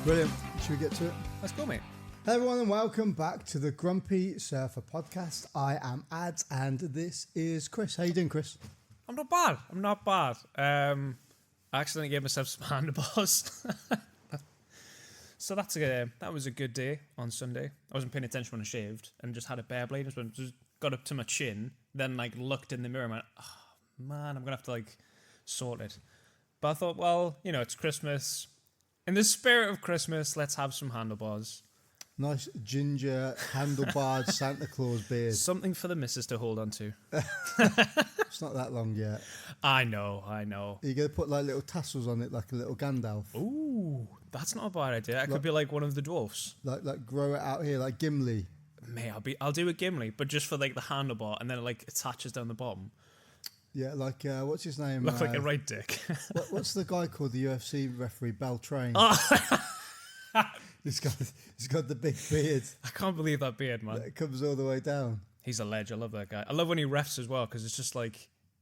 Brilliant. Should we get to it? Let's go, mate. Hey everyone, and welcome back to the Grumpy Surfer podcast. I am Adz, and this is Chris. How you doing, Chris? I'm not bad. I accidentally gave myself some handlebars. So that was a good day on Sunday. I wasn't paying attention when I shaved and just had a bare blade. Just got up to my chin, then looked in the mirror and went, oh, man, I'm going to have to sort it. But I thought, well, it's Christmas. In the spirit of Christmas, let's have some handlebars. Nice ginger, handlebarred Santa Claus beard. Something for the missus to hold on to. It's not that long yet. I know. Are you going to put little tassels on it like a little Gandalf? Ooh, that's not a bad idea. It could be like one of the dwarfs. Like grow it out here like Gimli. Mate, I'll do a Gimli, but just for the handlebar, and then it attaches down the bottom. Yeah, what's his name? Look like a right dick. What's the guy called, the UFC referee, Beltrain? Oh. He's got the big beard. I can't believe that beard, man. It comes all the way down. He's a ledge. I love that guy. I love when he refs as well, because it's just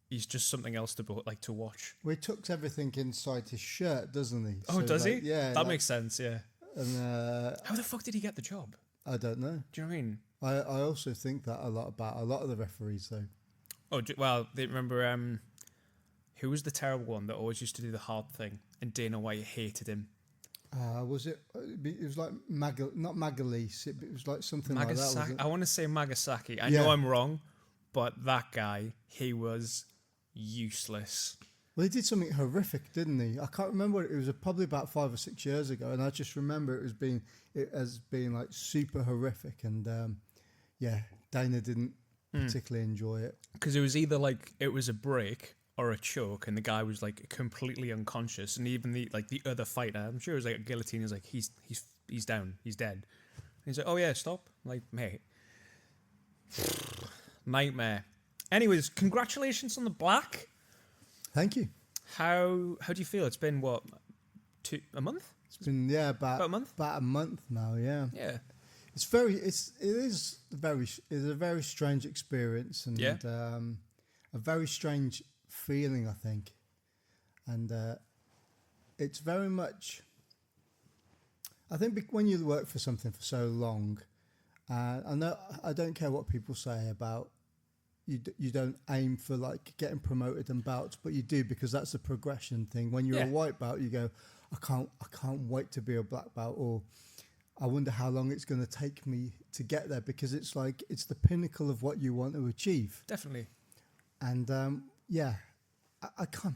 he's just something else to watch. Well, he tucks everything inside his shirt, doesn't he? Oh, does he? Yeah. That makes sense, yeah. And how the fuck did he get the job? I don't know. Do you know what I mean? I also think that a lot about a lot of the referees, though. Oh, well, they remember who was the terrible one that always used to do the hard thing, and Dana White hated him? Was it? It was like not Magalese. It was like something like that. Was it? I want to say Nagasaki. I know I'm wrong, but that guy, he was useless. Well, he did something horrific, didn't he? I can't remember. It was probably about 5 or 6 years ago, and I just remember it as being super horrific. And Dana didn't particularly enjoy it because it was either it was a break or a choke, and the guy was completely unconscious, and even the other fighter, I'm sure it was a guillotine, is he's down, he's dead. And he's like, oh yeah, stop. I'm like, mate, nightmare. Anyways, congratulations on the black. Thank you. How do you feel? It's been what, a month? It's been about a month. About a month now. Yeah. Yeah. It is a very strange experience, and a very strange feeling, I think. And it's very much, I think when you work for something for so long, I don't care what people say about you don't aim for getting promoted and bouts, but you do, because that's a progression thing. When you're a white belt, you go, I can't wait to be a black belt, or I wonder how long it's going to take me to get there, because it's it's the pinnacle of what you want to achieve. Definitely. And I can't.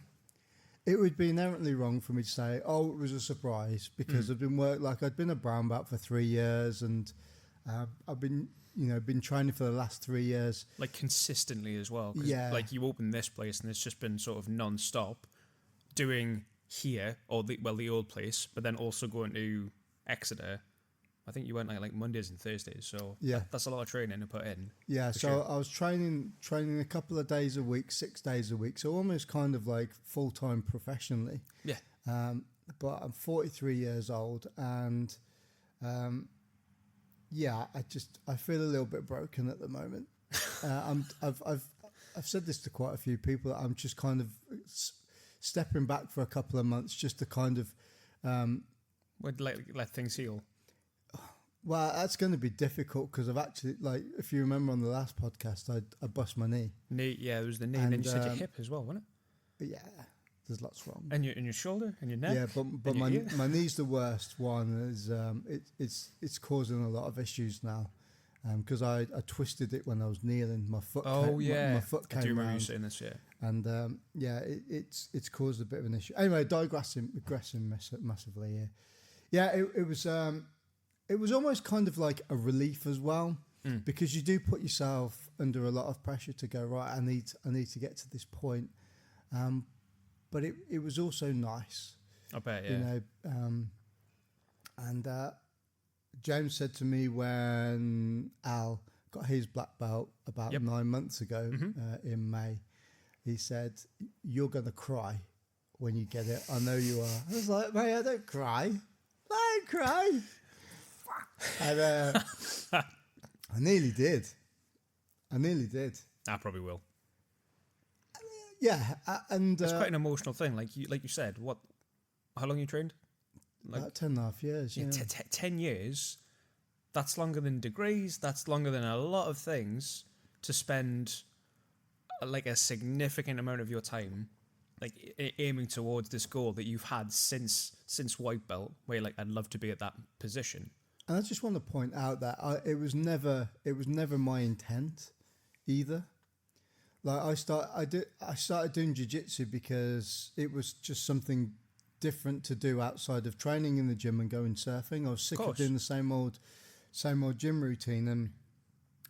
It would be inherently wrong for me to say, oh, it was a surprise, because I've been a brown belt for 3 years, and I've been training for the last 3 years. Consistently as well. Yeah. You open this place and it's just been sort of non-stop doing here, or the old place, but then also going to Exeter. I think you went Mondays and Thursdays, so that's a lot of training to put in. Yeah, so sure. I was training a couple of days a week, 6 days a week, so almost kind of full-time professionally. Yeah. But I'm 43 years old, and I feel a little bit broken at the moment. I've said this to quite a few people, that I'm just kind of stepping back for a couple of months, just to kind of let things heal. Well, that's going to be difficult, because I've actually, if you remember on the last podcast, I bust my knee. There was the knee, and then you said your hip as well, wasn't it? Yeah, there's lots wrong. And your shoulder, and your neck. Yeah, but my knee's the worst one. Is it's causing a lot of issues now, because I twisted it when I was kneeling. My foot. My foot came. I do remember round, you saying this, yeah. And it's caused a bit of an issue. Anyway, digressing massively here. Yeah, it was almost kind of like a relief as well, because you do put yourself under a lot of pressure to go, right, I need to get to this point. But it was also nice. I bet, yeah. And James said to me when Al got his black belt about 9 months ago, in May, he said, you're going to cry when you get it. I know you are. I was like, mate, I don't cry. I don't cry. And I nearly did. I probably will. Yeah, and it's quite an emotional thing. Like you said, how long you trained? Like, about 10.5 years. Yeah, 10 years. That's longer than degrees. That's longer than a lot of things to spend like a significant amount of your time like aiming towards this goal that you've had since white belt, where you're like, I'd love to be at that position. And I just want to point out that it was never my intent either. Like I started doing jiu-jitsu because it was just something different to do outside of training in the gym and going surfing. I was sick of doing the same old gym routine, and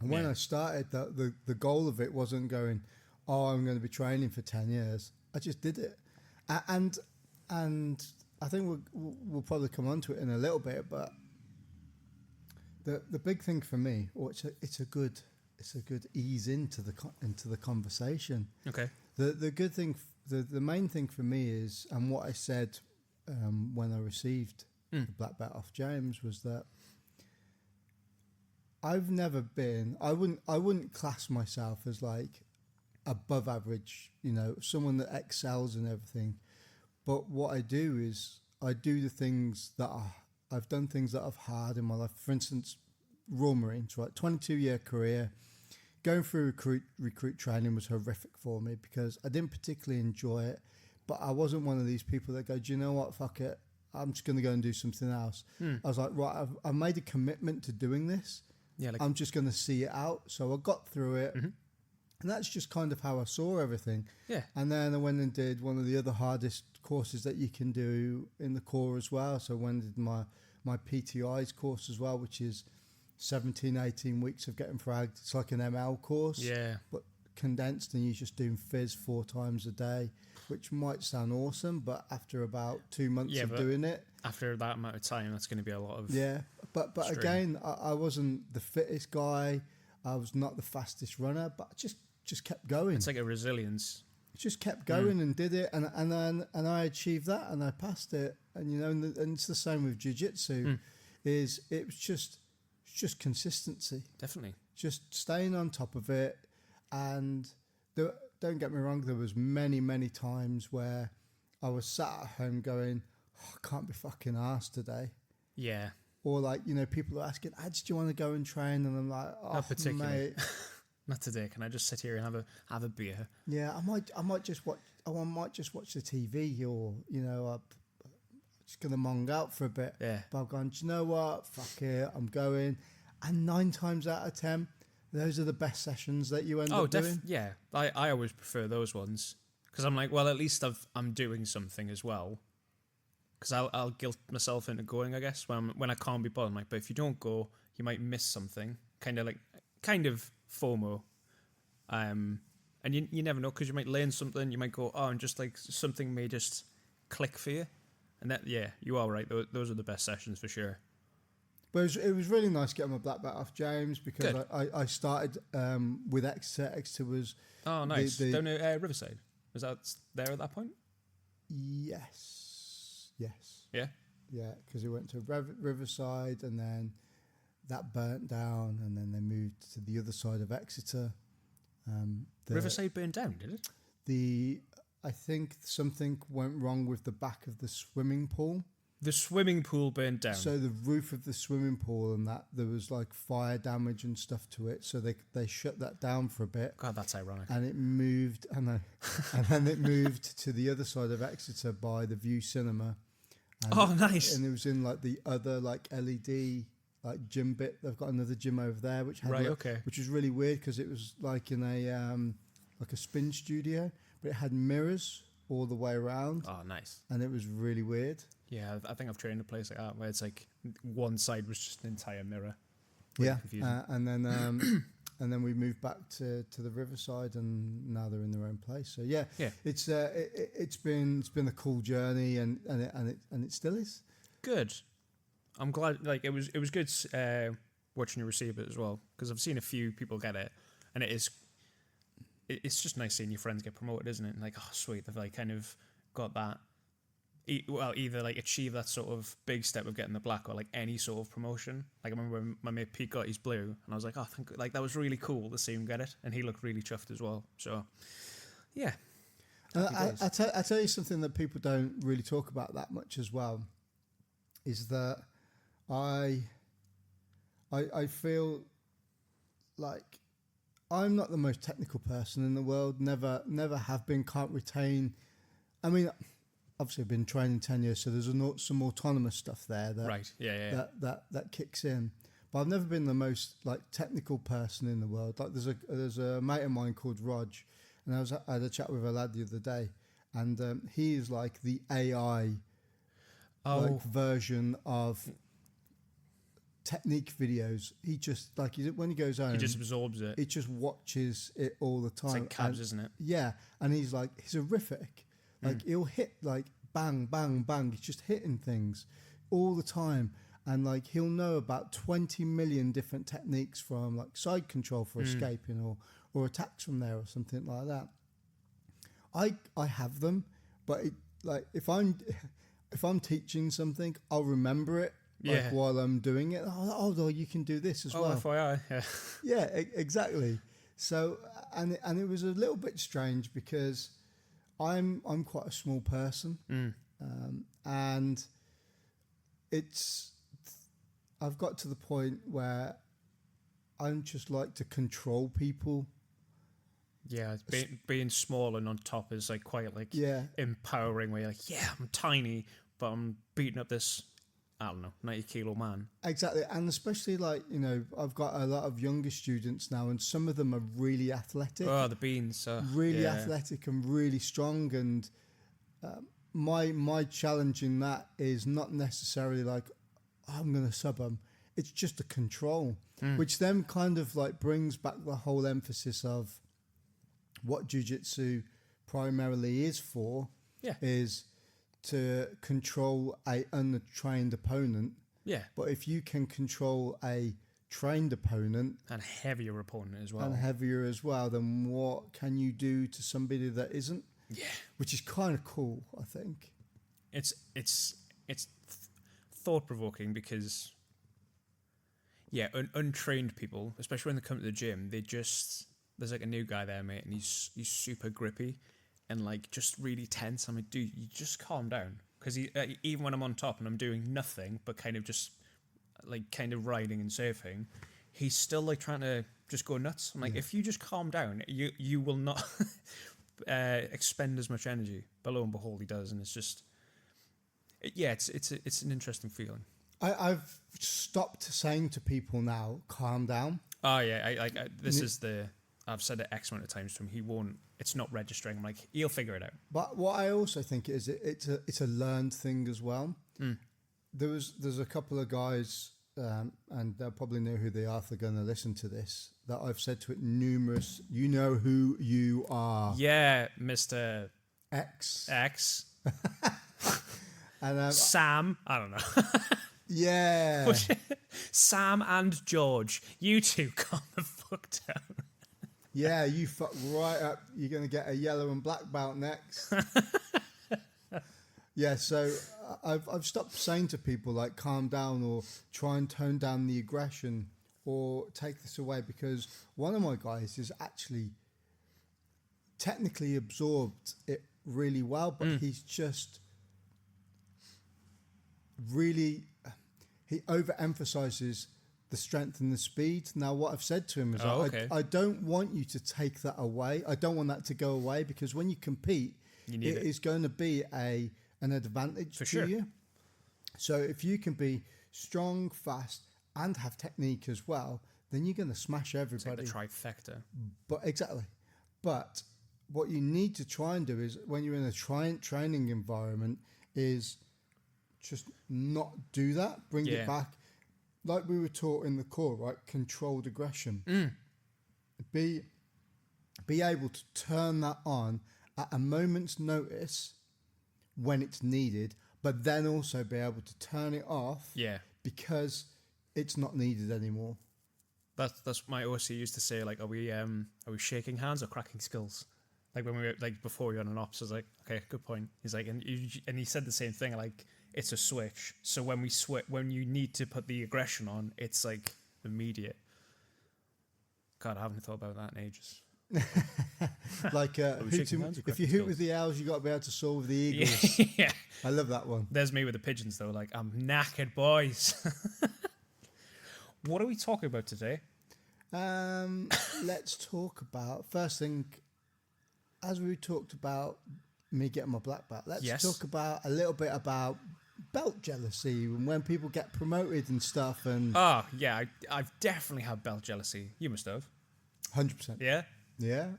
when I started, the goal of it wasn't going, oh, I'm going to be training for 10 years. I just did it, and I think we'll probably come on to it in a little bit, but the big thing for me, or it's a good ease into the conversation. Okay. The good thing, the main thing for me is, and what I said when I received the black belt off James, was that I've never been. I wouldn't class myself as like above average, someone that excels in everything. But what I do is I do the things that I've done things that I've had in my life. For instance, Royal Marines, right? 22-year career. Going through recruit training was horrific for me because I didn't particularly enjoy it. But I wasn't one of these people that go, do you know what? Fuck it. I'm just going to go and do something else. I was like, right, I've made a commitment to doing this. Yeah, I'm just going to see it out. So I got through it. Mm-hmm. And that's just kind of how I saw everything. Yeah. And then I went and did one of the other hardest courses that you can do in the Corps as well. So I went and did my PTI's course as well, which is 17, 18 weeks of getting fragged. It's like an ML course. Yeah. But condensed, and you're just doing phys 4 times a day, which might sound awesome, but after about 2 months of doing it. After that amount of time, that's going to be a lot of... Yeah. But again, I wasn't the fittest guy. I was not the fastest runner, but I just kept going. It's like a resilience. Just kept going and did it, and I achieved that, and I passed it, and and it's the same with jiu-jitsu. It's just consistency. Definitely. Just staying on top of it, and don't get me wrong, there was many times where I was sat at home going, oh, I can't be fucking arsed today. Yeah. Or like, people are asking, Adz, do you want to go and train? And I'm like, oh, not particularly. Mate. Not today. Can I just sit here and have a beer? Yeah, I might just watch the TV, or I'm just gonna mong out for a bit. Yeah. But I've gone, do you know what? Fuck it, I'm going. And 9 times out of 10, those are the best sessions that you end up doing. Yeah, I always prefer those ones because I'm like, well, at least I'm doing something as well. Because I'll guilt myself into going, I guess, when I can't be bothered. I'm like, but if you don't go, you might miss something. Kind of FOMO. And you never know, because you might learn something. You might go, oh, and just like something may just click for you. And that, yeah, you are right. Those are the best sessions for sure. But it was really nice getting my black belt off James, because I started with Exeter. Exeter was... Oh, nice. Down at Riverside. Was that there at that point? Yes. Yeah? Yeah, because we went to Riverside, and then that burnt down, and then they moved to the other side of Exeter. Riverside burned down, did it? I think something went wrong with the back of the swimming pool. The swimming pool burned down. So the roof of the swimming pool, and that there was like fire damage and stuff to it. So they shut that down for a bit. God, that's ironic. And it moved, I know. And then it moved to the other side of Exeter by the View Cinema. And nice. And it was in like the other like LED like gym bit. They've got another gym over there, which had which was really weird because it was like in a like a spin studio, but it had mirrors all the way around. Oh, nice. And it was really weird. Yeah, I think I've trained a place like that where it's like one side was just an entire mirror. Really and then we moved back to the Riverside, and now they're in their own place. So yeah. It's been a cool journey, and it still is. Good. I'm glad. Like it was good watching you receive it as well, because I've seen a few people get it, and it's just nice seeing your friends get promoted, isn't it? And like, oh sweet, they've like kind of got that. Either like achieve that sort of big step of getting the black, or like any sort of promotion. Like I remember when my mate Pete got his blue, and I was like, oh, like that was really cool to see him get it, and he looked really chuffed as well. So, yeah. I tell you something that people don't really talk about that much as well. is that I feel like I'm not the most technical person in the world. Never have been. Can't retain. I mean, obviously I've been training 10 years, so there's some autonomous stuff there that Right. Yeah. that kicks in. But I've never been the most like technical person in the world. Like there's a mate of mine called Rog, and I had a chat with a lad the other day, and he is like the AI like version of technique videos. He just like when he goes home, He just absorbs it. he just watches it all the time. It's like cabs, isn't it? Yeah, and he's horrific. Like he'll hit like bang, bang, bang. He's just hitting things all the time, and like he'll know about 20 million different techniques from like side control for escaping or attacks from there or something like that. I have them, but like if I'm teaching something, I'll remember it. Like while I'm doing it, oh, you can do this as well. FYI, yeah. Yeah, exactly. So, and it was a little bit strange because I'm quite a small person, and I've got to the point where I'm just like to control people. Yeah, being small and on top is like quite like empowering. Where you're like, yeah, I'm tiny, but I'm beating up this, I don't know, 90-kilo man. Exactly, and especially like, you know, I've got a lot of younger students now, and some of them are really athletic. Oh, the beans! Really athletic and really strong, and my challenge in that is not necessarily like, oh, I'm going to sub them. It's just a control, which then kind of like brings back the whole emphasis of what jiu-jitsu primarily is for. Yeah. Is to control a untrained opponent. Yeah. But if you can control a trained opponent and heavier opponent as well, then what can you do to somebody that isn't? Yeah. Which is kind of cool, I think. It's thought-provoking because untrained people, especially when they come to the gym, there's like a new guy there, mate, and he's super grippy and like just really tense. I'm like, dude, you just calm down, because even when I'm on top and I'm doing nothing but kind of just like kind of riding and surfing, he's still like trying to just go nuts. I'm like, if you just calm down, you will not expend as much energy. But lo and behold, he does, and it's just it's an interesting feeling. I've stopped saying to people now, calm down. Oh yeah, I've said it X amount of times to him. It's not registering. I'm like, he'll figure it out. But what I also think is it's a learned thing as well. There's a couple of guys, and they'll probably know who they are if they're going to listen to this, that I've said to it numerous. You know who you are. Yeah, Mr. X. And Sam. I don't know. Yeah. Sam and George, you two calm the fuck down. Yeah, you fuck right up. You're going to get a yellow and black belt next. Yeah, so I've stopped saying to people like calm down or try and tone down the aggression or take this away, because one of my guys is actually technically absorbed it really well, but he's just really, he overemphasizes the strength and the speed. Now, what I've said to him is, I don't want you to take that away. I don't want that to go away, because when you compete, it is going to be an advantage to you. So if you can be strong, fast, and have technique as well, then you're going to smash everybody. It's like the trifecta. But what you need to try and do is, when you're in a training environment, is just not do that. Bring it back. Like we were taught in the core, right? Controlled aggression. Be able to turn that on at a moment's notice when it's needed, but then also be able to turn it off because it's not needed anymore. That's my OC used to say, like, are we shaking hands or cracking skulls? Like when we were like before we were on an ops, I was like, okay, good point. He's like, and he said the same thing, like, it's a switch. So when when you need to put the aggression on, it's like immediate. God, I haven't thought about that in ages. Like if you hoot with the owls, you got to be able to soar with the eagles. Yeah. I love that one. There's me with the pigeons though. Like, I'm knackered, boys. What are we talking about today? Let's talk about first thing. As we talked about me getting my black belt, let's talk about a little bit about belt jealousy and when people get promoted and stuff. And I've definitely had belt jealousy. You must have. 100%. Yeah. Yeah.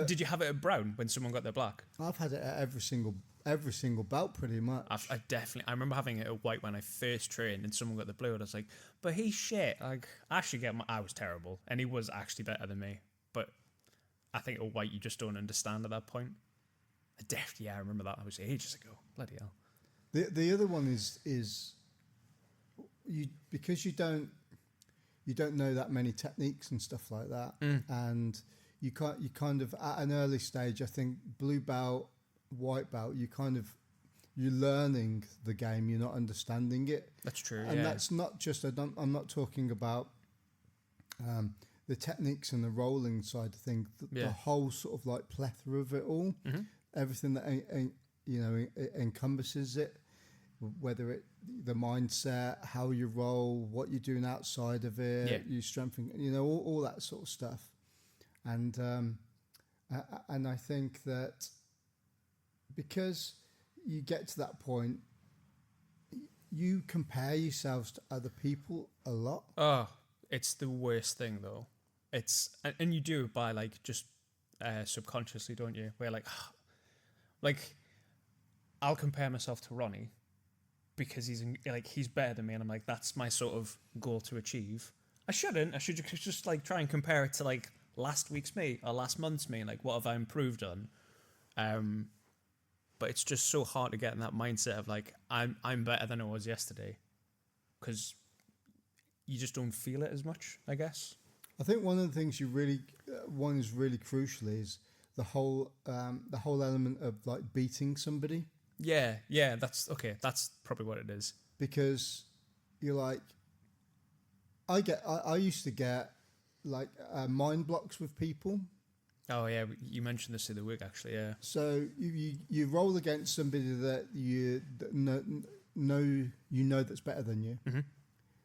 Did you have it at brown when someone got their black? I've had it at every single belt pretty much. I remember having it at white when I first trained, and someone got the blue, and I was like, "But he's shit." Like, I was terrible, and he was actually better than me. But I think at white, you just don't understand at that point. I remember that. I was ages ago. Bloody hell. The other one is you, because you don't know that many techniques and stuff like that, and you kind of at an early stage, I think blue belt, white belt, you're learning the game, you're not understanding it. That's true. And that's not just I'm not talking about the techniques and the rolling side of things, the whole sort of like plethora of it all, everything that it encompasses it, whether it the mindset, how you roll, what you're doing outside of it, you strengthening, all that sort of stuff. And I think that because you get to that point, you compare yourselves to other people a lot. Oh, it's the worst thing though. And you do it by like just subconsciously, don't you? Where like I'll compare myself to Ronnie because he's better than me, and I'm like, that's my sort of goal to achieve. I shouldn't. I should just like try and compare it to like last week's me or last month's me. Like, what have I improved on? But it's just so hard to get in that mindset of like I'm better than I was yesterday, because you just don't feel it as much, I guess. I think one of the things one is really crucial is the whole element of like beating somebody. Yeah, that's okay. That's probably what it is. Because you're like, I used to get like mind blocks with people. Oh yeah, you mentioned this the other week actually. Yeah. So you roll against somebody that you know that's better than you. Mm-hmm.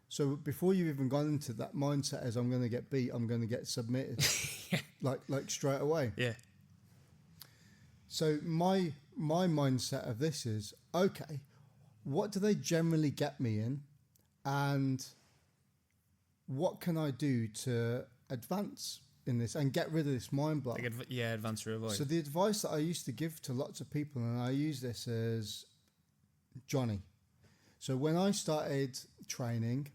So before you've even gone into that mindset as I'm going to get beat, I'm going to get submitted, like straight away. Yeah. So my mindset of this is, okay, what do they generally get me in, and what can I do to advance in this and get rid of this mind block? Advance or avoid. So the advice that I used to give to lots of people, and I use this as Johnny. So when I started training,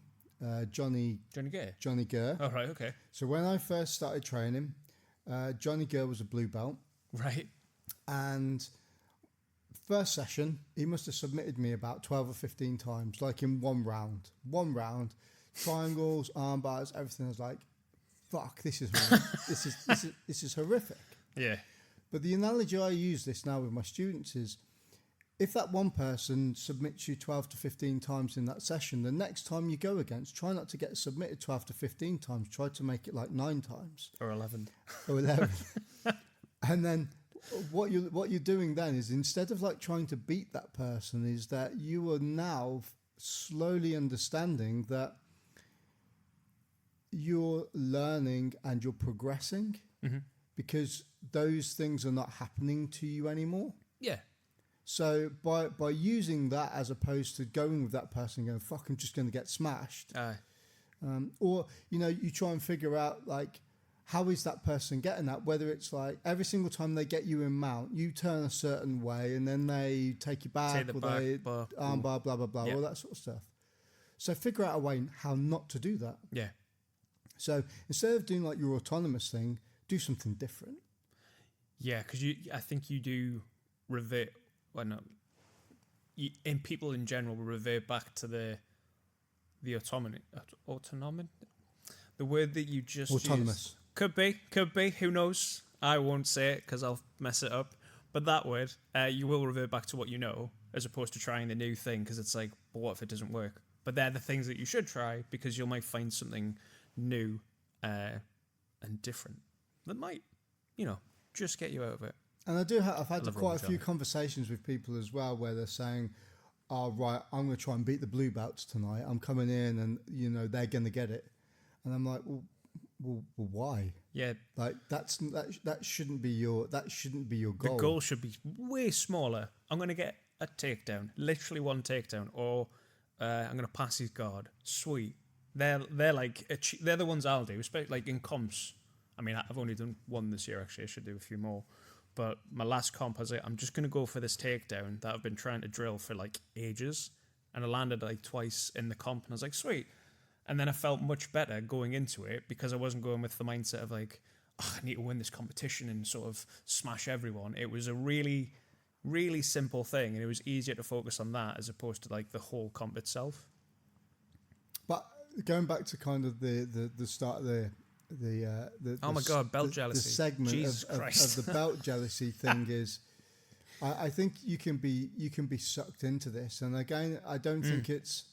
Johnny Gurr. Oh, right, okay. So when I first started training, Johnny Gurr was a blue belt. Right. And first session, he must have submitted me about 12 or 15 times, like in one round. Triangles, arm bars, everything. I was like, fuck, this is horrific. Yeah. But the analogy I use this now with my students is, if that one person submits you 12 to 15 times in that session, the next time you go against, try not to get submitted 12 to 15 times. Try to make it like 9 times. Or 11. And then what you're doing then is, instead of like trying to beat that person, is that you are now slowly understanding that you're learning and you're progressing, because those things are not happening to you anymore. Yeah. So by using that as opposed to going with that person and going, fuck, I'm just going to get smashed. Or, you try and figure out, like, how is that person getting that? Whether it's like every single time they get you in mount, you turn a certain way and then they take you back, they arm bar, blah, blah, blah, all that sort of stuff. So figure out a way how not to do that. Yeah. So instead of doing like your autonomous thing, do something different. Yeah, because I think you do revert. Well, no. In people in general will revert back to the autonomy. The word that you just autonomous. Used. Could be. Who knows? I won't say it because I'll mess it up. But that word, you will revert back to what you know, as opposed to trying the new thing, because it's like, but what if it doesn't work? But they're the things that you should try, because you might find something new and different that might, just get you out of it. And I've had quite a few conversations with people as well where they're saying, oh, right, I'm going to try and beat the blue belts tonight. I'm coming in and, they're going to get it. And I'm like, well, why? Yeah. Like that shouldn't be your goal. The goal should be way smaller. I'm going to get a takedown, literally one takedown, or I'm going to pass his guard. Sweet. They're the ones I'll do, especially like in comps. I mean, I've only done one this year, actually. I should do a few more. But my last comp, I was like, I'm just going to go for this takedown that I've been trying to drill for like ages. And I landed like twice in the comp. And I was like, sweet. And then I felt much better going into it because I wasn't going with the mindset of like, oh, I need to win this competition and sort of smash everyone. It was a really, really simple thing. And it was easier to focus on that as opposed to like the whole comp itself. But going back to kind of the start of the oh my god, belt jealousy. The segment of the belt jealousy thing is, I think you can be sucked into this, and again, I don't think it's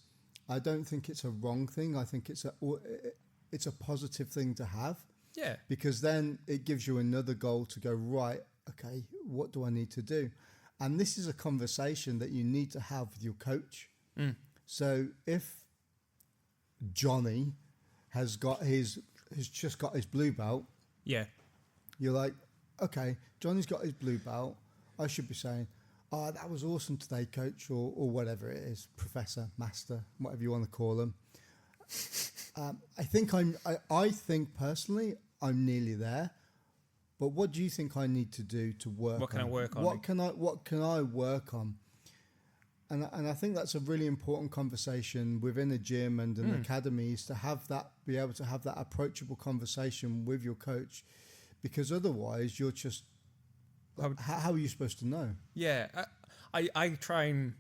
a wrong thing. I think it's a positive thing to have. Yeah. Because then it gives you another goal to go, right, okay, what do I need to do? And this is a conversation that you need to have with your coach. So if Johnny has just got his blue belt. Yeah. You're like, okay, Johnny's got his blue belt. I should be saying, oh, that was awesome today, coach, or whatever it is, professor, master, whatever you want to call them. I think personally, I'm nearly there. But what do you think I need to do to work on? What can I work on? What can I work on? And I think that's a really important conversation within a gym and an academy, is to be able to have that approachable conversation with your coach, because otherwise you're just, how are you supposed to know? Yeah, I try and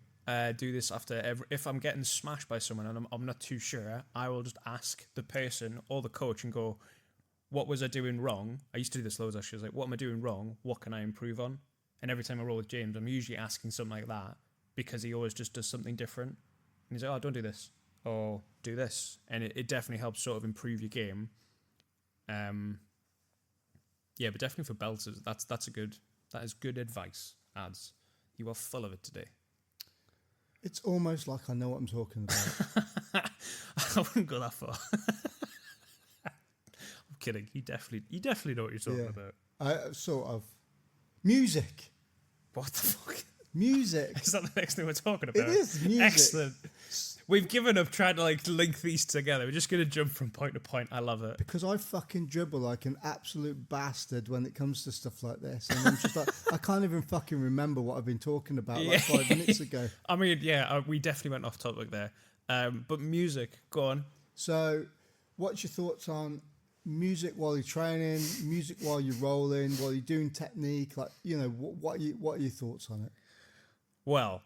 do this after if I'm getting smashed by someone and I'm not too sure, I will just ask the person or the coach and go, what was I doing wrong? I used to do this loads actually. I was like, what am I doing wrong? What can I improve on? And every time I roll with James, I'm usually asking something like that, because he always just does something different. And he's like, oh, don't do this. Or do this. And it definitely helps sort of improve your game. Yeah, but definitely for belters, that is good advice, Adz. You are full of it today. It's almost like I know what I'm talking about. I wouldn't go that far. I'm kidding. You definitely know what you're talking about. Sort of. Music. What the fuck? Music. Is that the next thing we're talking about? It is music. Excellent. We've given up trying to link these together. We're just going to jump from point to point. I love it. Because I fucking dribble like an absolute bastard when it comes to stuff like this. And I'm just like, I can't even fucking remember what I've been talking about like 5 minutes ago. I mean, yeah, we definitely went off topic there. But music, go on. So what's your thoughts on music while you're training, music while you're rolling, while you're doing technique? Like, what are your thoughts on it? Well,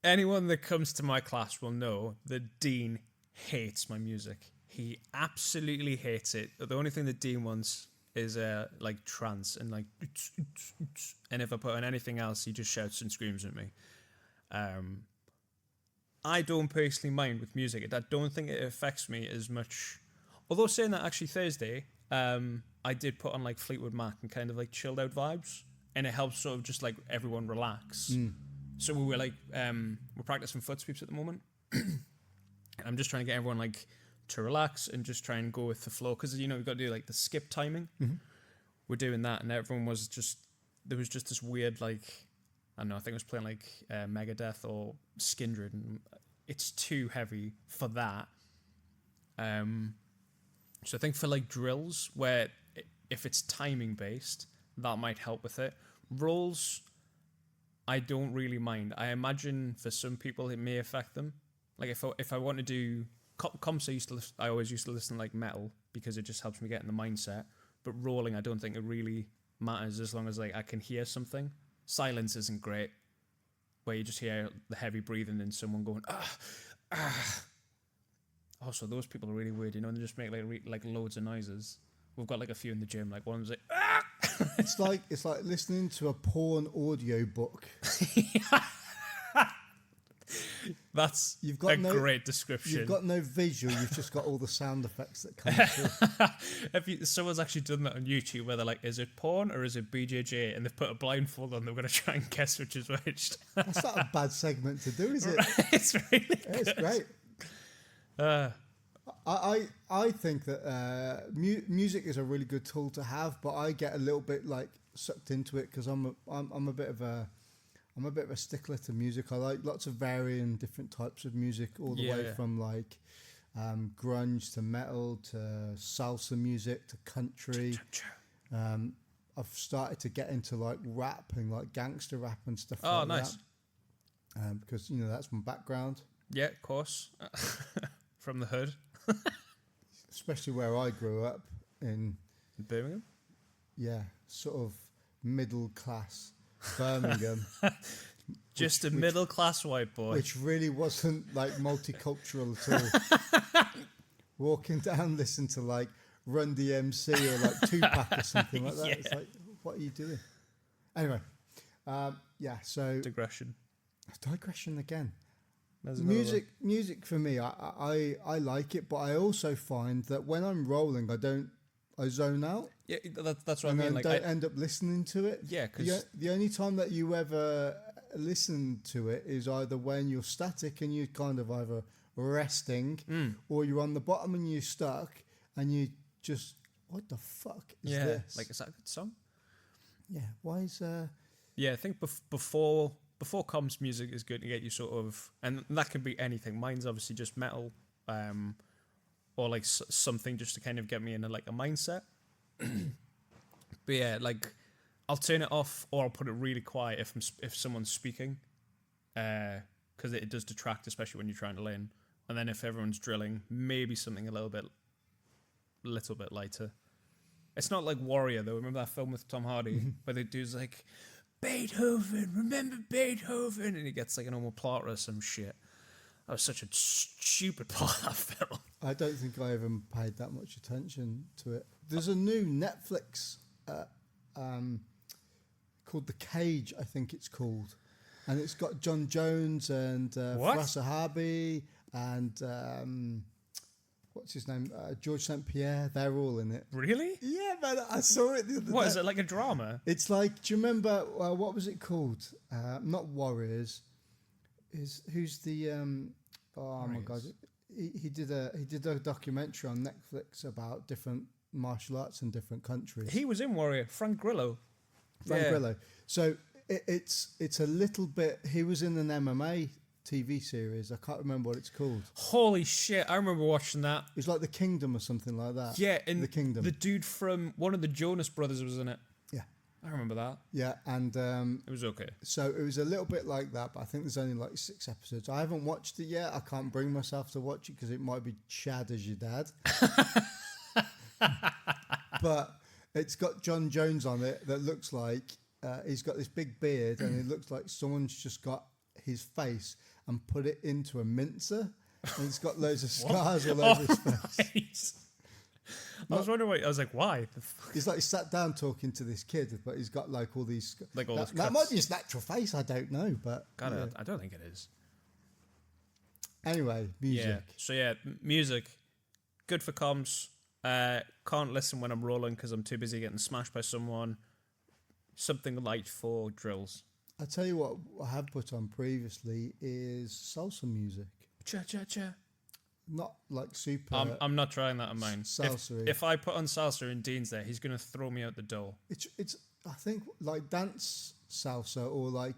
anyone that comes to my class will know that Dean hates my music. He absolutely hates it. The only thing that Dean wants is like trance and like, and if I put on anything else, he just shouts and screams at me. I don't personally mind with music. I don't think it affects me as much. Although saying that, actually Thursday, I did put on like Fleetwood Mac and kind of like chilled out vibes, and it helps sort of just like everyone relax. So we were like, we're practicing foot sweeps at the moment. And I'm just trying to get everyone like to relax and just try and go with the flow. Because, we've got to do like the skip timing. Mm-hmm. We're doing that. And everyone was just, there was just this weird, like, I don't know, I think it was playing like Megadeth or Skindred. And it's too heavy for that. So I think for like drills, where if it's timing based, that might help with it. Rolls, I don't really mind. I imagine for some people it may affect them. Like if I want to do comps, I always used to listen to like metal because it just helps me get in the mindset. But rolling, I don't think it really matters as long as like I can hear something. Silence isn't great, where you just hear the heavy breathing and someone going Also, those people are really weird. They just make like loads of noises. We've got like a few in the gym. Like one's like It's like listening to a porn audio book. That's you've got great description. You've got no visual. You've just got all the sound effects that come through. Someone's actually done that on YouTube where they're like, is it porn or is it BJJ? And they've put a blindfold on. They're going to try and guess which is which. That's not a bad segment to do, is it? It's really good. It's great. I think that music is a really good tool to have, but I get a little bit like sucked into it because I'm a bit of a stickler to music. I like lots of varying different types of music, all the way from like grunge to metal to salsa music to country. I've started to get into like rap and like gangster rap and stuff like nice. that. Because that's my background. Yeah, of course. From the hood. Especially where I grew up in Birmingham. Yeah, sort of middle class Birmingham. Just a middle class white boy. Which really wasn't like multicultural at all. Walking down, listen to like Run DMC or like Tupac or something like that. It's like, what are you doing? Anyway, so digression again. Music for me, I like it, but I also find that when I'm rolling, I zone out. Yeah, that's what I mean. Like, don't end up listening to it. Yeah, because the only time that you ever listen to it is either when you're static and you're kind of either resting, or you're on the bottom and you're stuck and you just, what the fuck is this? Like, is that a good song? Yeah. Why is Yeah, I think before comms, music is good to get you sort of, and that can be anything. Mine's obviously just metal, or like something just to kind of get me in a mindset. But yeah, like I'll turn it off or I'll put it really quiet if someone's speaking, because it does detract, especially when you're trying to learn. And then if everyone's drilling, maybe something a little bit lighter. It's not like Warrior though. Remember that film with Tom Hardy where the dude's like, Beethoven, remember Beethoven, and he gets like an normal plot or some shit. That was such a stupid part of that film. I don't think I even paid that much attention to it. There's a new Netflix called The Cage, I think it's called, and it's got John Jones and Firas Zahabi and what's his name, George St. Pierre. They're all in it. Really? Yeah, man. I saw it the other day. What is it, like a drama? It's like, do you remember what was it called? Not Warriors. Who's the oh my god, he did a documentary on Netflix about different martial arts in different countries. He was in Warrior. Frank Grillo. So it's a little bit. He was in an MMA TV series. I can't remember what it's called. Holy shit, I remember watching that. It was like The Kingdom or something like that. Yeah, in The Kingdom. The dude from one of the Jonas Brothers was in it. Yeah, I remember that. Yeah, and it was okay. So it was a little bit like that, but I think there's only like 6 episodes. I haven't watched it yet. I can't bring myself to watch it because it might be Chad as your dad. But it's got John Jones on it that looks like he's got this big beard and it looks like someone's just got his face and put it into a mincer, and it's got loads of scars all over his face. I was wondering I was like, why? He's like sat down talking to this kid, but he's got like all these. Like all that might be his natural face. I don't know, but I don't think it is. Anyway, music. Yeah. So yeah, music, good for comms. Can't listen when I'm rolling because I'm too busy getting smashed by someone. Something light for drills. I tell you what I have put on previously is salsa music. Cha cha cha. Not like super. I'm not trying that on mine. Salsa. If I put on salsa and Dean's there, he's gonna throw me out the door. It's I think like dance salsa or like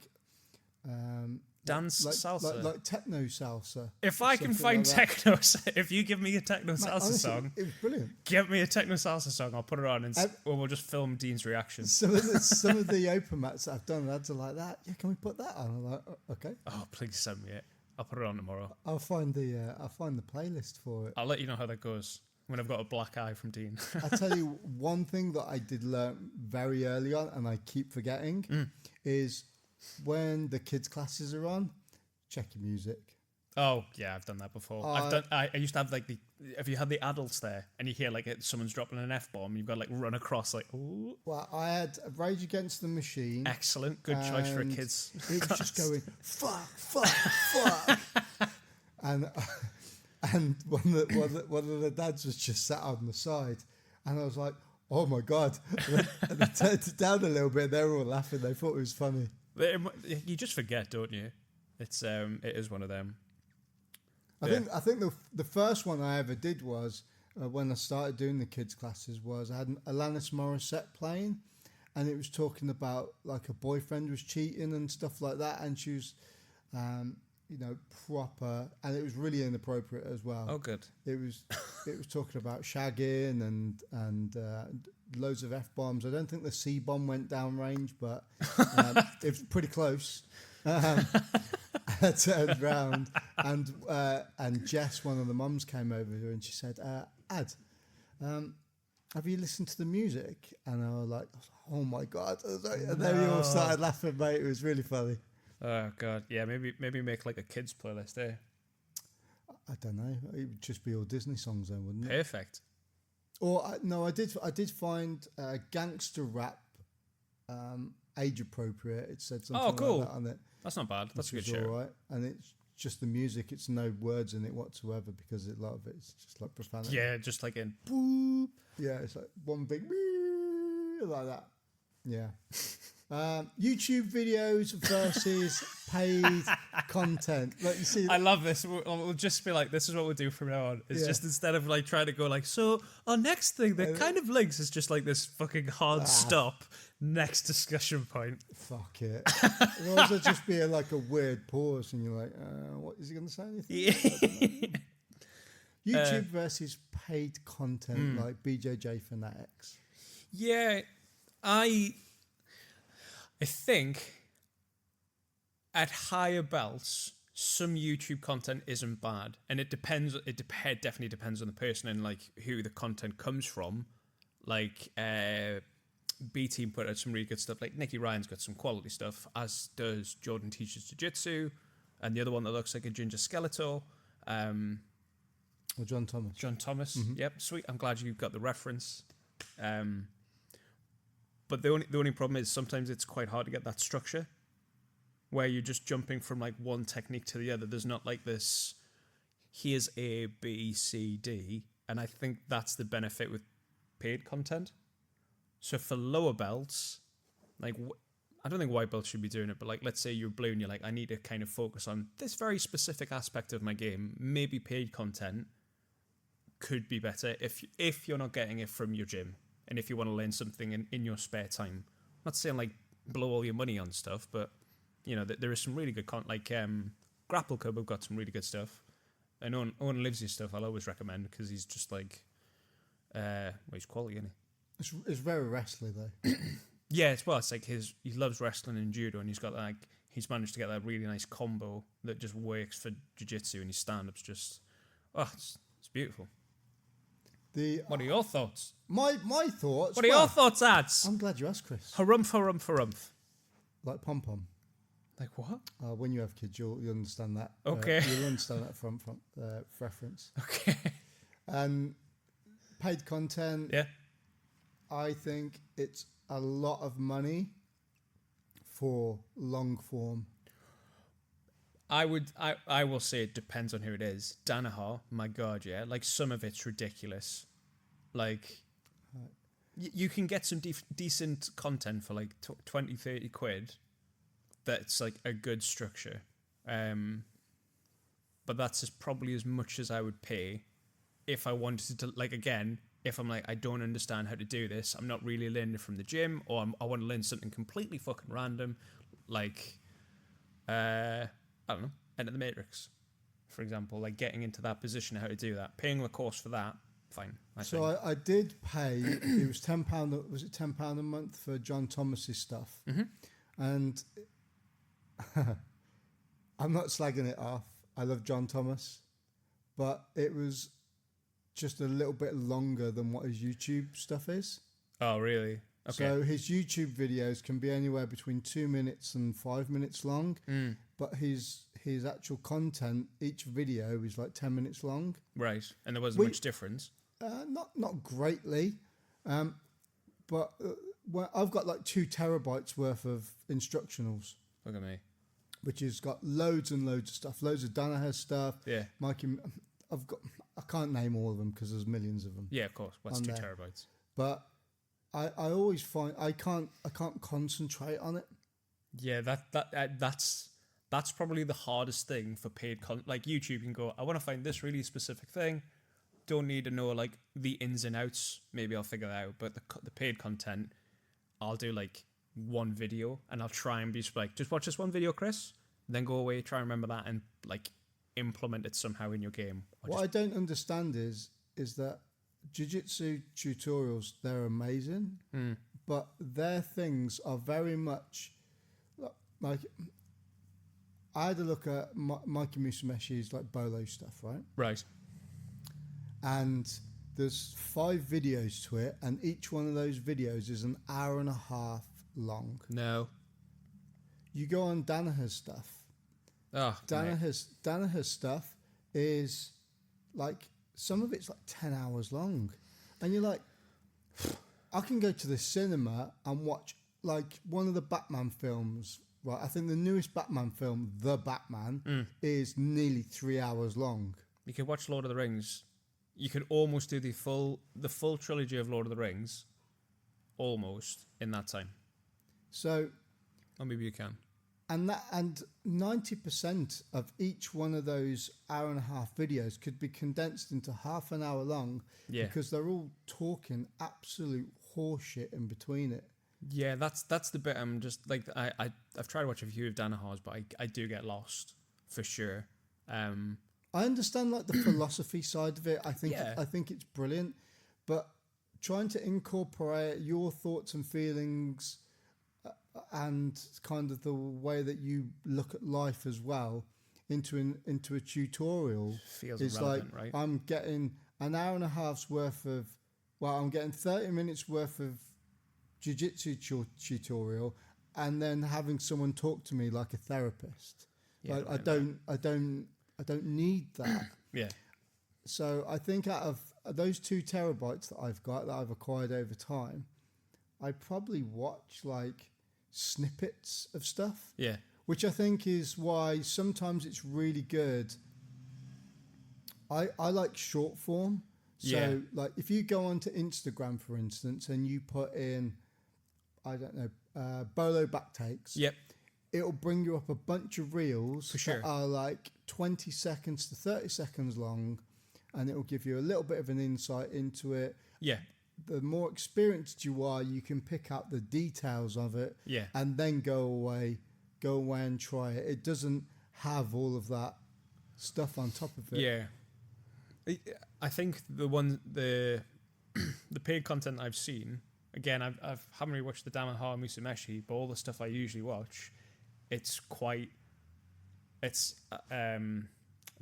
dance salsa, like techno salsa. If I can find like techno, if you give me a techno salsa song, it was brilliant. Give me a techno salsa song, I'll put it on, and we'll just film Dean's reaction. Some of the open mats that I've done, lads are like that. Yeah, can we put that on? I'm like, okay. Oh, please send me it. I'll put it on tomorrow. I'll find the playlist for it. I'll let you know how that goes when I've got a black eye from Dean. I tell you one thing that I did learn very early on, and I keep forgetting, is when the kids' classes are on, check your music. Oh yeah, I've done that before. I used to have like have you had the adults there and you hear like someone's dropping an F-bomb, you've got to like run across like, ooh. Well, I had Rage Against the Machine. Excellent. Good choice for a kid's. It was just going, fuck, fuck, fuck. And one of the dads was just sat on the side. And I was like, oh my God. And they turned it down a little bit. They were all laughing. They thought it was funny. You just forget, don't you? It is one of them. I think the first one I ever did was when I started doing the kids classes was I had Alanis Morissette playing, and it was talking about like a boyfriend was cheating and stuff like that, and she was, proper, and it was really inappropriate as well. Oh, good. It was talking about shagging and loads of F-bombs. I don't think the C-bomb went down range, but it was pretty close. I turned round and Jess, one of the mums, came over here and she said, Adz, have you listened to the music? And I was like, oh my God. And then we all started laughing, mate. It was really funny. Oh God. Yeah, maybe make like a kids playlist, eh? I don't know. It would just be all Disney songs then, wouldn't it? Perfect. Or I did find gangster rap age appropriate. It said something cool. like that on it. That's not bad. That's a good show. All right. And it's just the music. It's no words in it whatsoever because a lot of it's just like profanity. Yeah, just like in boop. Yeah, it's like one big boop, like that. Yeah. YouTube videos versus paid content. Like you see, I love this. We'll just be like, this is what we'll do from now on. It's just instead of like trying to go like, so our next thing that kind of links is just like this fucking hard stop. Next discussion point. Fuck it. It'll also just be like a weird pause, and you're like, what is he going to say? Anything? Yeah. YouTube versus paid content like BJJ Fanatics. Yeah, I think at higher belts, some YouTube content isn't bad, and it depends. Definitely depends on the person and like who the content comes from. Like B Team put out some really good stuff. Like Nicky Ryan's got some quality stuff, as does Jordan Teaches Jiu-Jitsu, and the other one that looks like a Ginger Skeletor. Or John Thomas. John Thomas. Mm-hmm. Yep, sweet. I'm glad you got the reference. But the only problem is sometimes it's quite hard to get that structure where you're just jumping from like one technique to the other. There's not like this, here's A, B, C, D. And I think that's the benefit with paid content. So for lower belts, like I don't think white belts should be doing it, but like let's say you're blue and you're like, I need to kind of focus on this very specific aspect of my game. Maybe paid content could be better if you're not getting it from your gym and if you want to learn something in your spare time. I'm not saying like blow all your money on stuff, but you know there is some really good content. Like Grapple Club have got some really good stuff, and Owen Livesey's stuff I'll always recommend because he's just like he's quality, isn't he? It's very wrestly though. Yeah, it's like he loves wrestling and judo, and he's managed to get that really nice combo that just works for jiu-jitsu, and his stand-up's just it's beautiful. What are your thoughts? My thoughts. What are your thoughts, Adz? I'm glad you asked, Chris. Harumph. Like pom pom. Like what? When you have kids, you'll understand that. Okay. You'll understand that from reference. Okay. And paid content. Yeah. I think it's a lot of money for long form. I will say it depends on who it is. Danaher, my God, yeah. Like some of it's ridiculous. Like you can get some decent content for like 20, 30 quid. That's like a good structure. But that's probably as much as I would pay if I wanted to, like, again, if I'm like, I don't understand how to do this, I'm not really learning from the gym, or I want to learn something completely fucking random, like, I don't know, Enter the Matrix, for example, like getting into that position, how to do that, paying the course for that, fine. I did pay, it was £10, was it £10 a month for John Thomas's stuff? Mm-hmm. And I'm not slagging it off. I love John Thomas, but it was just a little bit longer than what his YouTube stuff is. Oh, really? Okay. So his YouTube videos can be anywhere between 2 minutes and 5 minutes long, but his his actual content, each video is like 10 minutes long. Right, and there wasn't much difference. Not greatly, but well, I've got like 2 terabytes worth of instructionals. Look at me. Which has got loads and loads of stuff, loads of Danaher stuff. Yeah. Mikey, I can't name all of them because there's millions of them. Yeah, of course. What's 2 terabytes? But I always find I can't concentrate on it. Yeah, that's probably the hardest thing for paid content. Like YouTube, you can go, I want to find this really specific thing. Don't need to know like the ins and outs. Maybe I'll figure that out. But the paid content, I'll do like one video and I'll try and be like, just watch this one video, Chris. Then go away, try and remember that, and like implement it somehow in your game. What I don't understand is that jiu-jitsu tutorials, they're amazing, but their things are very much like, I had a look at Mikey Musumeshi's like Bolo stuff, right? Right. And there's 5 videos to it, and each one of those videos is an hour and a half long. No. You go on Danaher's stuff. Oh, Danaher's stuff is like, some of it's like 10 hours long, and you're like, I can go to the cinema and watch like one of the Batman films. Right, I think the newest Batman film, The Batman, is nearly 3 hours long. You could watch Lord of the Rings. You could almost do the full trilogy of Lord of the Rings, almost in that time. So, or maybe you can. And 90% of each one of those hour and a half videos could be condensed into half an hour long, because they're all talking absolute horseshit in between it. Yeah, that's the bit. I'm just like, I've tried to watch a few of Danaher's, but I do get lost for sure. I understand like the philosophy side of it. I think it's brilliant, but trying to incorporate your thoughts and feelings and kind of the way that you look at life as well into a tutorial feels is irrelevant, like, right? I'm getting an hour and a half's worth of, I'm getting 30 minutes worth of jiu-jitsu tutorial, and then having someone talk to me like a therapist. Yeah, like, I don't need that. Yeah. So I think out of those 2 terabytes that I've got, that I've acquired over time, I probably watch like snippets of stuff. Yeah. Which I think is why sometimes it's really good. I like short form. So like if you go onto Instagram, for instance, and you put in, I don't know, Bolo back takes. Yep. It'll bring you up a bunch of reels that are like 20 seconds to 30 seconds long, and it'll give you a little bit of an insight into it. Yeah. The more experienced you are, you can pick out the details of it, and then go away and try it. It doesn't have all of that stuff on top of it. Yeah. I think the paid content I've seen, again, I haven't really watched the Danaher Musumeshi, but all the stuff I usually watch, I'm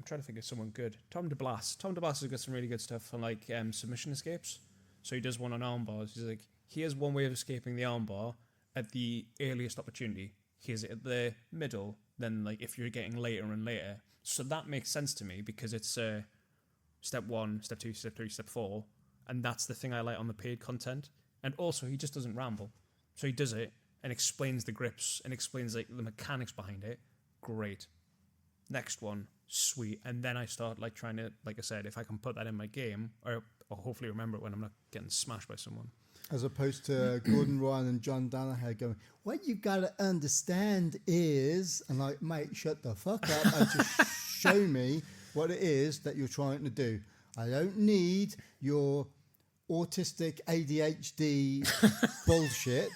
trying to think of someone good. Tom DeBlas has got some really good stuff on like submission escapes. So he does one on arm bars. He's like, here's one way of escaping the arm bar at the earliest opportunity. Here's it at the middle. Then like if you're getting later and later. So that makes sense to me, because it's step 1, step 2, step 3, step 4. And that's the thing I like on the paid content. And also he just doesn't ramble. So he does it and explains the grips and explains like the mechanics behind it. Great. Next one, sweet. And then I start like trying to, like I said, if I can put that in my game, or hopefully remember it when I'm not getting smashed by someone. As opposed to Gordon Ryan and John Danaher going, what you've got to understand is, and like, mate, shut the fuck up and just show me what it is that you're trying to do. I don't need your autistic ADHD bullshit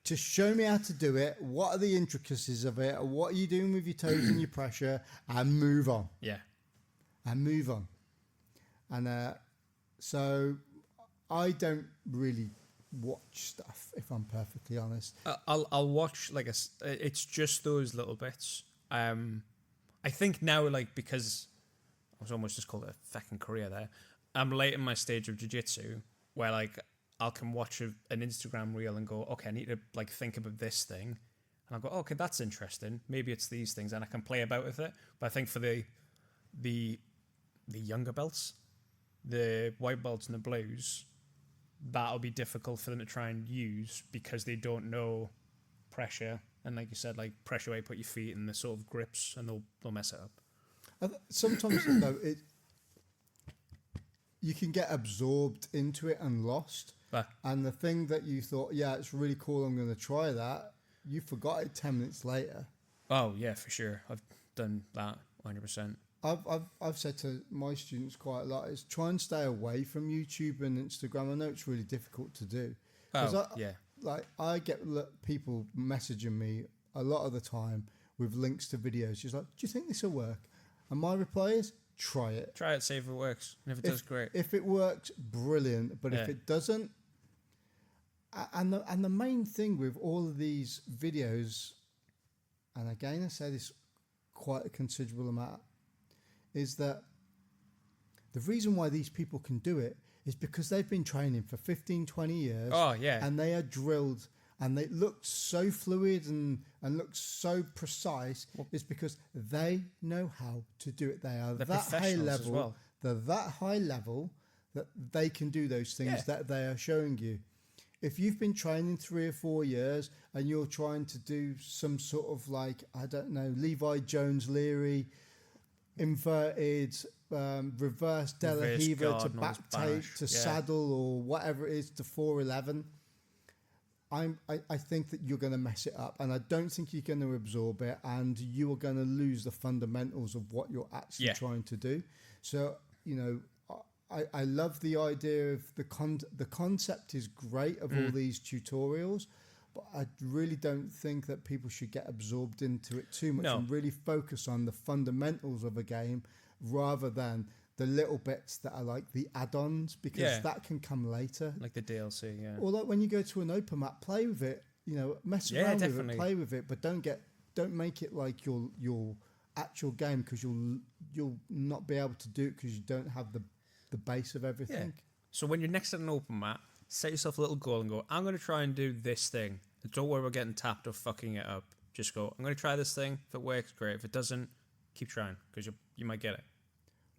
to show me how to do it. What are the intricacies of it? What are you doing with your toes and your pressure? And move on. Yeah. And move on. And so I don't really watch stuff, if I'm perfectly honest. I'll watch like it's just those little bits. I think now, like, because I was almost just called it a fucking career there, I'm late in my stage of jiu-jitsu where like I can watch an Instagram reel and go, okay, I need to like think about this thing, I'll go, okay, that's interesting. Maybe it's these things, and I can play about with it. But I think for the younger belts, the white belts and the blues, that'll be difficult for them to try and use because they don't know pressure. And like you said, like pressure where you put your feet and the sort of grips, and they'll mess it up. Sometimes though, you can get absorbed into it and lost. And the thing that you thought, yeah, it's really cool, I'm going to try that, you forgot it 10 minutes later. Oh yeah, for sure. I've done that 100%. I've said to my students quite a lot is try and stay away from YouTube and Instagram. I know it's really difficult to do. I get people messaging me a lot of the time with links to videos. Just like, do you think this will work? And my reply is, try it. Try it, see if it works. And if it does, great. If it works, brilliant. But if it doesn't, and the main thing with all of these videos, and again I say this quite a considerable amount, is that the reason why these people can do it is because they've been training for 15, 20 years. Oh, yeah. And they are drilled, and they look so fluid and look so precise. It's because they know how to do it. They're that high level. Well. They're that high level that they can do those things that they are showing you. If you've been training 3 or 4 years and you're trying to do some sort of like, I don't know, Levi Jones Leary, inverted reverse De La Riva to back tape to saddle or whatever it is to 411, I think that you're going to mess it up, and I don't think you're going to absorb it, and you are going to lose the fundamentals of what you're actually trying to do. So, I love the idea of the concept is great of all these tutorials, but I really don't think that people should get absorbed into it too much and really focus on the fundamentals of a game rather than the little bits that are like the add-ons, because that can come later. Like the DLC, Or like when you go to an open map, play with it, mess around with it, play with it, but don't make it like your actual game, because you'll not be able to do it because you don't have the base of everything. So when you're next at an open map, set yourself a little goal and go, I'm going to try and do this thing. Don't worry about getting tapped or fucking it up. Just go, I'm going to try this thing. If it works, great. If it doesn't, keep trying, because you might get it.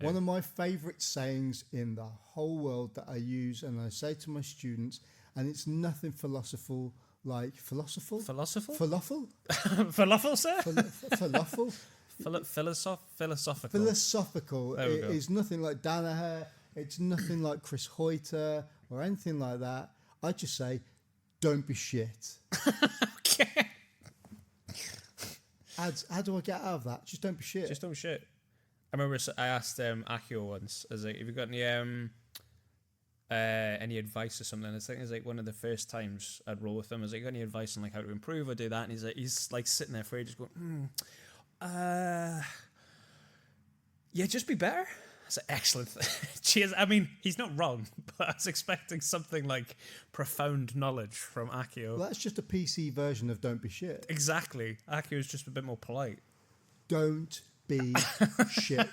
One of my favourite sayings in the whole world that I use and I say to my students, and it's nothing philosophical, like philosophical? Falafel? Falafel, sir? Falafel? Philosophical. Philosophical. It is nothing like Danaher. It's nothing like Chris Hoyter or anything like that. I just say, don't be shit. Okay. How do I get out of that? Just don't be shit. Just don't be shit. I remember I asked Akio once, I was like, have you got any advice or something? I think it was like one of the first times I'd roll with him. I was like, got any advice on like how to improve or do that? And he's like sitting there for ages going, yeah, just be better. I said, excellent. Cheers. I mean, he's not wrong, but I was expecting something like profound knowledge from Akio. Well, that's just a PC version of don't be shit. Exactly. Akio's just a bit more polite. Don't be shit.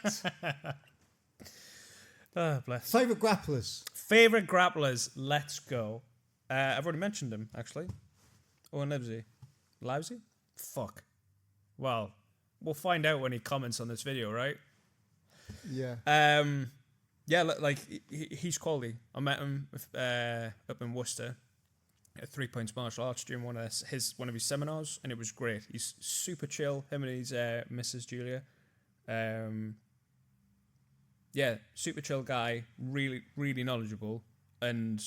Oh, bless. Favourite grapplers? Let's go. I've already mentioned him, actually. Owen Livesey. Lousy? Fuck. Well, we'll find out when he comments on this video, right? Yeah. Like he's quality. I met him up in Worcester at 3 Points Martial Arts during one of his seminars, and it was great. He's super chill. Him and his Mrs. Julia. Super chill guy. Really, really knowledgeable, and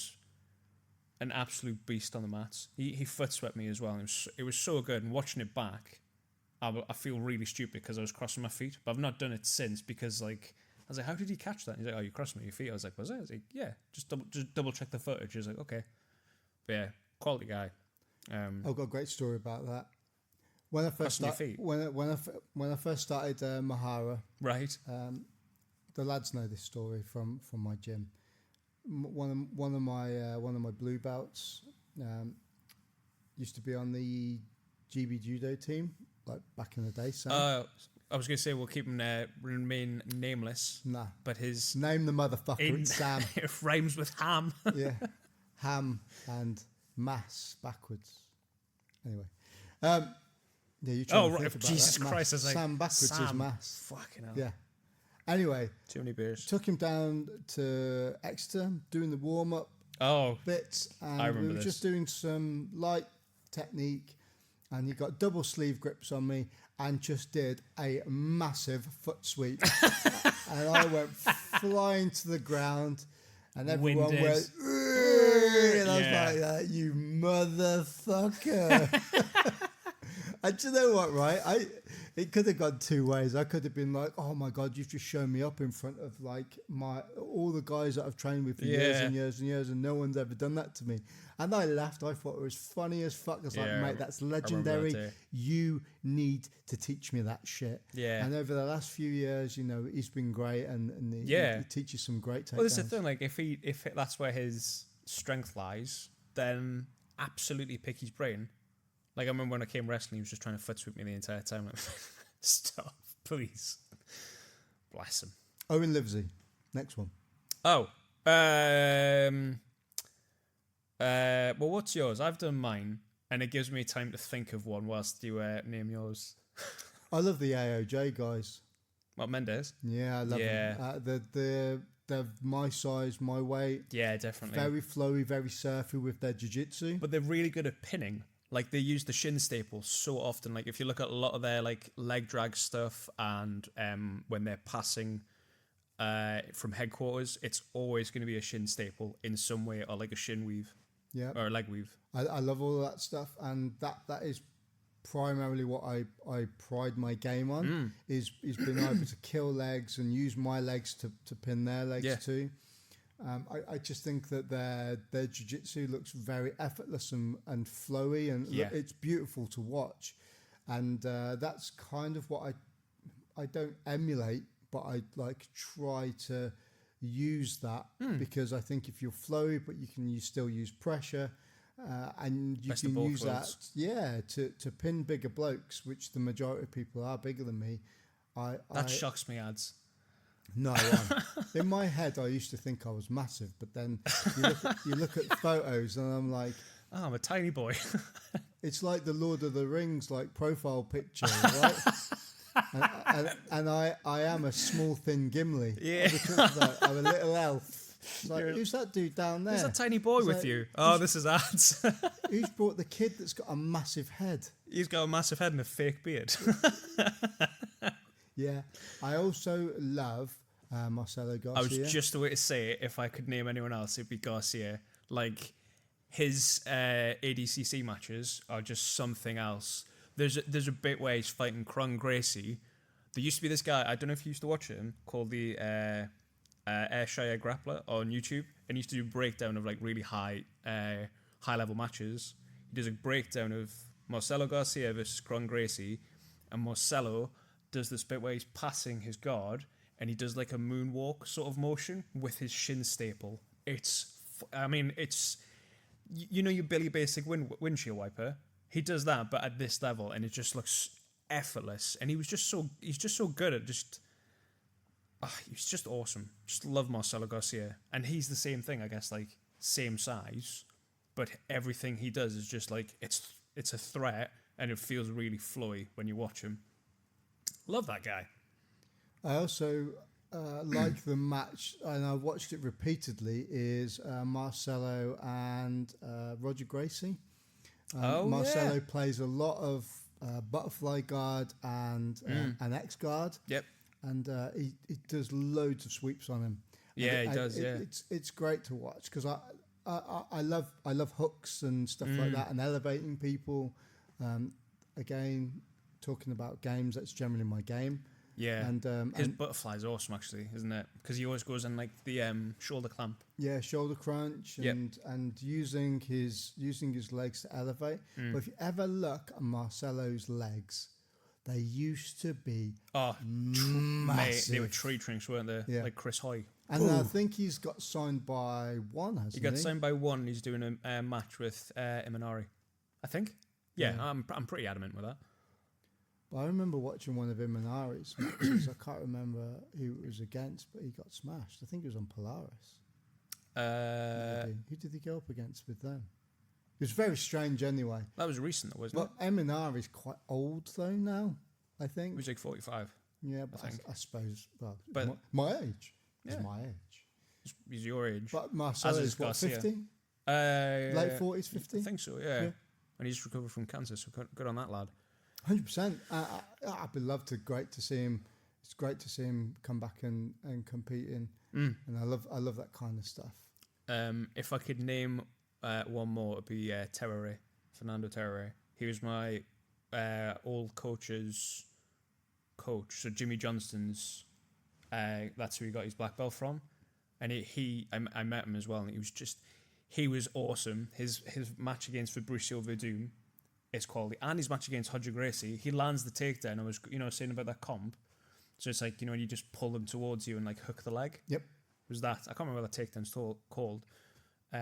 an absolute beast on the mats. He foot swept me as well. It was so good. And watching it back, I feel really stupid because I was crossing my feet, but I've not done it since because like I was like, how did you catch that? And he's like, oh, you crossed me your feet. I was like, was it? I was like, yeah, just double check the footage. He was like, okay, but yeah, quality guy. I've got a great story about that. When I first started Mahara, right? The lads know this story from my gym. One of my blue belts used to be on the GB judo team. Like back in the day, Sam. I was going to say we'll keep him remain nameless. Nah. But his... Name the motherfucker, it's Sam. It rhymes with ham. Yeah. Ham and mass backwards. Anyway. Yeah, you trying Oh, to right. think about Jesus that Christ. I was like, Sam backwards is Sam. mass. Fucking hell. Yeah. Anyway, Too many beers. took him down to Exeter. Too many beers. Took him down to Exeter, doing the warm up Oh, bits, I and we remember were this. just doing some light technique, and he got double sleeve grips on me and just did a massive foot sweep, and I went flying to the ground, and everyone Winded. went, "Ugh," and I Yeah. was like, "You motherfucker!" And do you know what, right? It could have gone two ways. I could have been like, "Oh my God, you've just shown me up in front of like all the guys that I've trained with for years and years and years, and no one's ever done that to me." And I laughed. I thought it was funny as fuck. I was like, "Mate, that's legendary. You need to teach me that shit." Yeah. And over the last few years, you know, he's been great, and he teaches some great takedowns. Well, this is the thing. Like, if that's where his strength lies, then absolutely pick his brain. Like, I remember when I came wrestling, he was just trying to foot sweep me the entire time. Like, stop, please. Bless him. Owen Livesey, next one. Oh, well, what's yours? I've done mine, and it gives me time to think of one whilst you name yours. I love the AOJ guys. What, Mendes? Yeah, I love them. They're my size, my weight. Yeah, definitely. Very flowy, very surfy with their jiu-jitsu. But they're really good at pinning. Like, they use the shin staple so often. Like, if you look at a lot of their like leg drag stuff, and when they're passing from headquarters, it's always going to be a shin staple in some way, or like a shin weave. Yeah, or a leg weave. I love all of that stuff, and that is primarily what I pride my game on, is being able to kill legs and use my legs to pin their legs too. I just think that their jiu-jitsu looks very effortless and flowy, and it's beautiful to watch. And that's kind of what I don't emulate, but I like try to use that, because I think if you're flowy, but you still use pressure, and you can use that to pin bigger blokes, which the majority of people are bigger than me. That shocks me, Adz. No, in my head I used to think I was massive, but then you look at photos and I'm like, oh, I'm a tiny boy. It's like the Lord of the Rings like profile picture, right? and I am a small thin Gimli. Yeah, I'm a little elf. It's like, who's that dude down there? Who's that tiny boy with you? Oh, this is Adz. Who's brought the kid that's got a massive head? He's got a massive head and a fake beard. Yeah, I also love Marcelo Garcia. I was just the way to say it. If I could name anyone else, it'd be Garcia. Like, his ADCC matches are just something else. There's a bit where he's fighting Kron Gracie. There used to be this guy, I don't know if you used to watch him, called the Ayrshire Grappler on YouTube, and he used to do a breakdown of like really high level matches. He does a breakdown of Marcelo Garcia versus Kron Gracie, and Marcelo does this bit where he's passing his guard, and he does like a moonwalk sort of motion with his shin staple. It's you know your Billy Basic windshield wiper. He does that, but at this level, and it just looks effortless. And he's just so good at just. He's just awesome. Just love Marcelo Garcia, and he's the same thing, I guess, like same size, but everything he does is just like it's a threat, and it feels really flowy when you watch him. Love that guy. I also like the match, and I watched it repeatedly, is Marcelo and Roger Gracie. Marcelo plays a lot of butterfly guard and an X guard. Yep. And he does loads of sweeps on him. Yeah, he does. It's great to watch, because I love hooks and stuff like that, and elevating people. Again, talking about games, that's generally my game. Yeah, and his butterfly is awesome, actually, isn't it? Because he always goes in like the shoulder clamp. Yeah, shoulder crunch, and using his legs to elevate. But if you ever look at Marcelo's legs, they used to be massive. Mate, they were tree trunks, weren't they? Yeah. Like Chris Hoy. And I think he's got signed by one, hasn't he? He got signed by one. He's doing a match with Imanari, I think. Yeah, I'm pretty adamant with that. But I remember watching one of Imanari's matches. I can't remember who it was against, but he got smashed. I think it was on Polaris. Who did he go up against with them? was very strange anyway. That was recent, though, wasn't it? Well, M&R is quite old though now, I think. He was like 45. Yeah, but I suppose, well, But my age. Yeah. It's my age. he's your age. But Marcelo As is is what, Garcia. 50? Late 40s, 50? I think so, yeah. And he's recovered from cancer, so good on that lad. 100%. I'd be great to see him. It's great to see him come back and competing. And I love that kind of stuff. If I could name one more, it'd be Terere, Fernando Terere. He was my old coach's coach. So Jimmy Johnston's, that's who he got his black belt from. And I met him as well, and he was awesome. His match against Fabricio Verdum is quality, and his match against Roger Gracie, he lands the takedown. I was saying about that comp. So it's like, when you just pull them towards you and like hook the leg. Yep. It was that. I can't remember what that takedown's called. But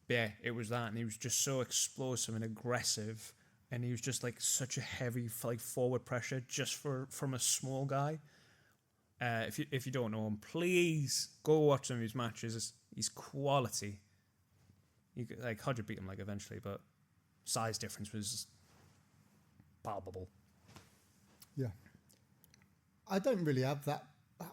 yeah, it was that, and he was just so explosive and aggressive, and he was just like such a heavy like forward pressure just from a small guy. If you don't know him, please go watch some of his matches. He's quality. Like Hodger beat him like eventually, but size difference was palpable. Yeah. I don't really have that.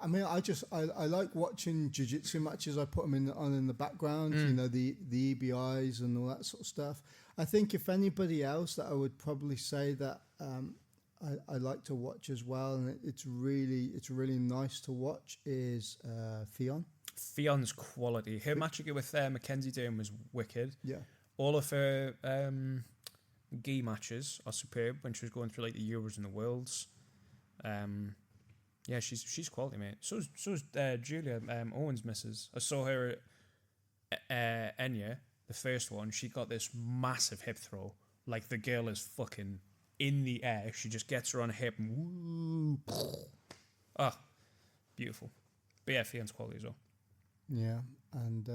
I mean, I like watching jiu-jitsu matches. I put them in the background, the EBIs and all that sort of stuff. I think if anybody else that I would probably say that I like to watch as well, and it's really nice to watch, is Fionn. Fionn's quality. Her match with Mackenzie Dern was wicked. Yeah. All of her gi matches are superb when she was going through like the Euros and the Worlds. Yeah, she's quality, mate. So is Julia Owens' missus. I saw her at Enya, the first one. She got this massive hip throw. Like the girl is fucking in the air. She just gets her on a hip and woo. Ah, beautiful. But yeah, Fionn's quality as well. Yeah, and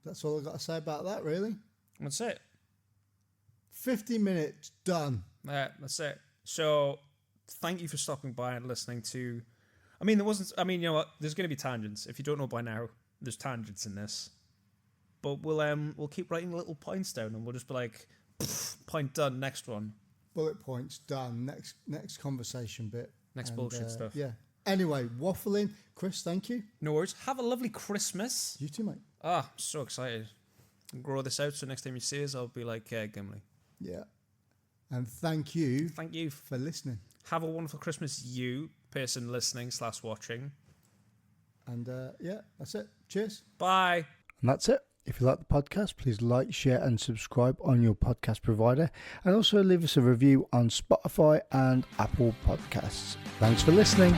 that's all I've got to say about that, really. That's it. 50 minutes, done. That's it. So, thank you for stopping by and listening to... you know what? There's going to be tangents. If you don't know by now, there's tangents in this. But we'll keep writing little points down, and we'll just be like, point done, next one. Bullet points, done. Next conversation bit. Next bullshit stuff. Yeah. Anyway, waffling. Chris, thank you. No worries. Have a lovely Christmas. You too, mate. I'm so excited. Grow this out so next time you see us, I'll be like Gimli. Yeah. And thank you. Thank you for listening. Have a wonderful Christmas, you person listening / watching. And yeah, that's it. Cheers. Bye. And that's it. If you like the podcast, please like, share and subscribe on your podcast provider. And also leave us a review on Spotify and Apple Podcasts. Thanks for listening.